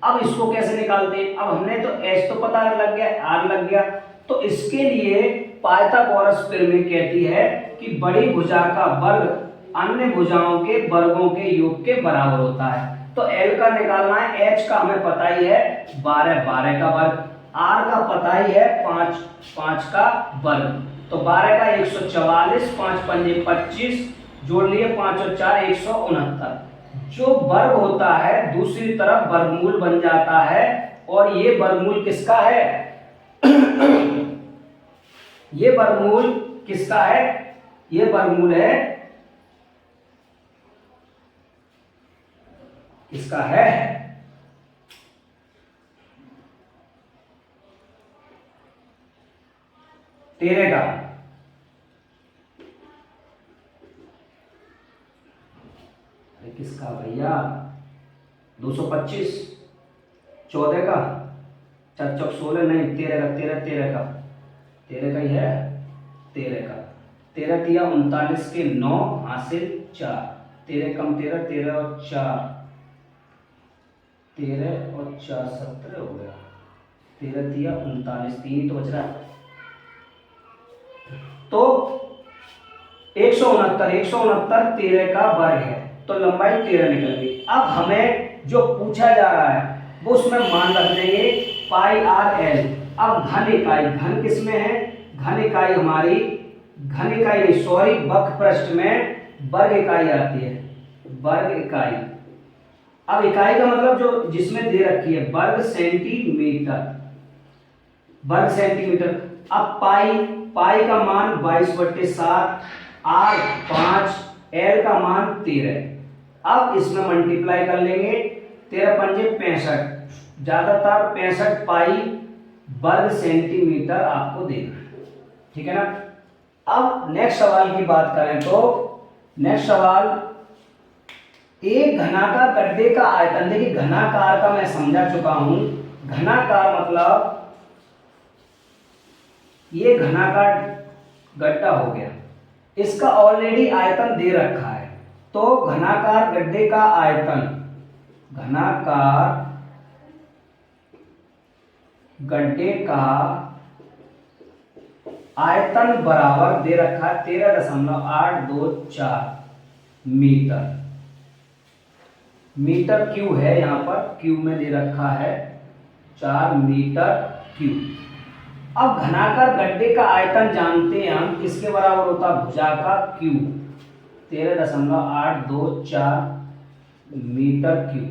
अब इसको कैसे निकालते हैं? अब हमने तो एच तो पता लग गया, आर लग गया, तो इसके लिए पाइथागोरस प्रमेय कहती है कि बड़ी भुजा का वर्ग अन्य भुजाओं के वर्गों के योग के बराबर होता है। तो एल का निकालना है, एच का हमें पता ही है 12 का वर्ग, आर का पता ही है 5 का वर्ग। तो 12 का 144, 5 पंजे 25, जोड़ लिए 5 और 4 169। जो वर्ग होता है दूसरी तरफ वर्गमूल बन जाता है, और ये वर्गमूल किसका है? ये वर्गमूल किसका है? ये वर्गमूल है, किसका है? तेरे का। किसका भैया? 225, 14 का, 4 चौक 16 नहीं, 13 का, 13 का ही है, 13 का। 13 तिया 39 के 9 हासिल 4, 13 कम 13, 13 और 4, 13 और 4 17 हो गया, 13 तिया 39, 3 ही तो बच रहा है। तो 169 13 का वर्ग है, तो लंबाई 13 निकल गई। अब हमें जो पूछा जा रहा है वो उसमें मान रख देंगे पाई आर एल। अब घन इकाई, घन किस में है, घन इकाई हमारी, घन इकाई नहीं सॉरी, वक्र पृष्ठ में वर्ग इकाई आती है, वर्ग इकाई। अब इकाई का मतलब जो जिसमें दे रखी है वर्ग सेंटीमीटर, वर्ग सेंटीमीटर। अब पाई का मान 22/7, आर 5, एल का मान 13। अब इसमें मल्टीप्लाई कर लेंगे, 13 पंजे 65, ज्यादातर 65 पाई वर्ग सेंटीमीटर आपको देना है, ठीक है ना। अब नेक्स्ट सवाल की बात करें तो नेक्स्ट सवाल, एक घनाकार गड्ढे का आयतन। देखिए घनाकार का मैं समझा चुका हूं, घनाकार मतलब ये घनाकार गड्ढा हो गया, इसका ऑलरेडी आयतन दे रखा है। तो घनाकार गड्ढे का आयतन, घनाकार गड्ढे का आयतन बराबर दे रखा है 13.824 मीटर, मीटर क्यूब है, यहां पर क्यूब में दे रखा है 4 मीटर क्यूब। अब घनाकार गड्ढे का आयतन जानते हैं हम, किसके बराबर होता है, भुजा का क्यूब, 13.824 मीटर क्यूब।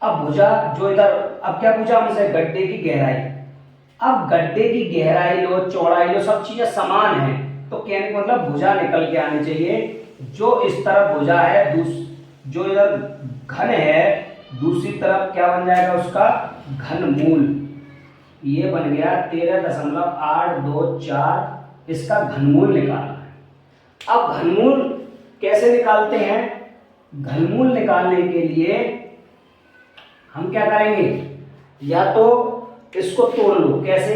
अब भुजा जो इधर, अब क्या पूछा हमसे, गड्ढे की गहराई। अब गड्ढे की गहराई लो, चौड़ाई लो, सब चीजें समान है, तो कहने का मतलब भुजा निकल के आनी चाहिए। जो इस तरफ भुजा है, जो इधर घन है, दूसरी तरफ क्या बन जाएगा उसका घनमूल, ये बन गया 13.824, इसका घनमूल निकालना है। अब घनमूल कैसे निकालते हैं, घनमूल निकालने के लिए हम क्या करेंगे, या तो इसको तोड़ लो, कैसे,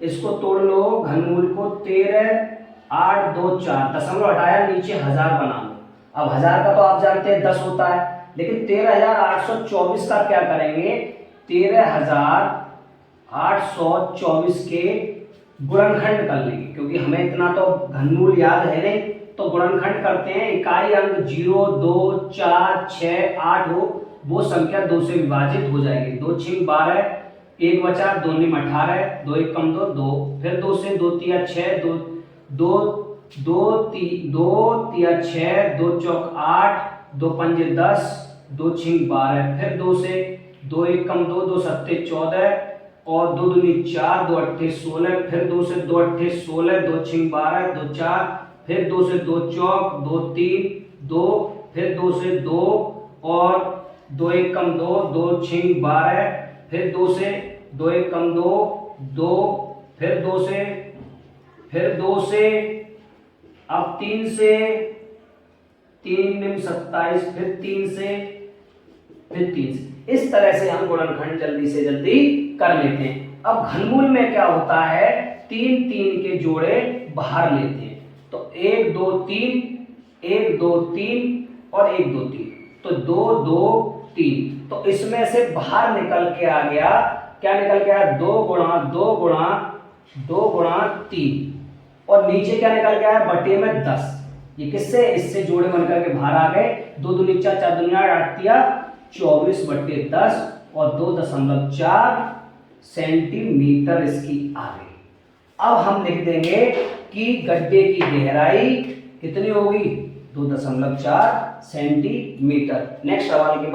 इसको तोड़ लो, घनमूल को 13.824, दशमलव हटाया नीचे 1000 बना लो। अब 1000 का तो आप जानते हैं 10 होता है, लेकिन 13,824 का क्या करेंगे, 13,824 के गुणनखंड कर लेंगे, क्योंकि हमें इतना तो घनमूल याद है नहीं, तो गुणनखंड करते हैं। इकाई अंक 0, 2, 4, 6, 8 हो, वो संख्या 2 से विभाजित हो जाएगी। 2 6 12, 1 बचा, 2 9 18, 2 1 कम 2 2, फिर 2 से 2 तिया 6, 2 तिया 6, 2 चौक 8, 2 पंजे 10, 2 6 12, फिर 2 से 2 1 कम 2, 2 सत्ते 14, और 2 दूनी 4, 2 अट्ठे 16, फिर 2 से 2 अट्ठे 16, 2 6 12, 2 4, फिर 2 से 2 चौक, 2 3 2, फिर 2 से 2 और 2 1 कम 2, 2 6 12, फिर 2 से 2 1 कम 2 2, फिर 2 से अब 3 से 3 27, फिर 3 से, फिर 3 से, इस तरह से हम गुणनखंड जल्दी से जल्दी कर लेते हैं। अब घनमूल में क्या होता है, 3 3 के जोड़े बाहर लेते हैं, तो 1 2 3, 1 2 3 और 1 2 3, तो 2 2 3, तो इसमें से बाहर निकल के आ गया, क्या निकल के आया, 2 गुणा 2 गुणा 2 गुणा 3, और नीचे क्या निकल के आया, बटे में 10। ये किससे, इससे जोड़े बनकर के बाहर आ गए, 2 दूनी 4, 4 दूनी 8 24/10 और 2.4 सेंटीमीटर इसकी आ गई। अब हम लिख देंगे कि गड्ढे की गहराई कितनी होगी, 2.4 सेंटीमीटर। नेक्स्ट सवाल की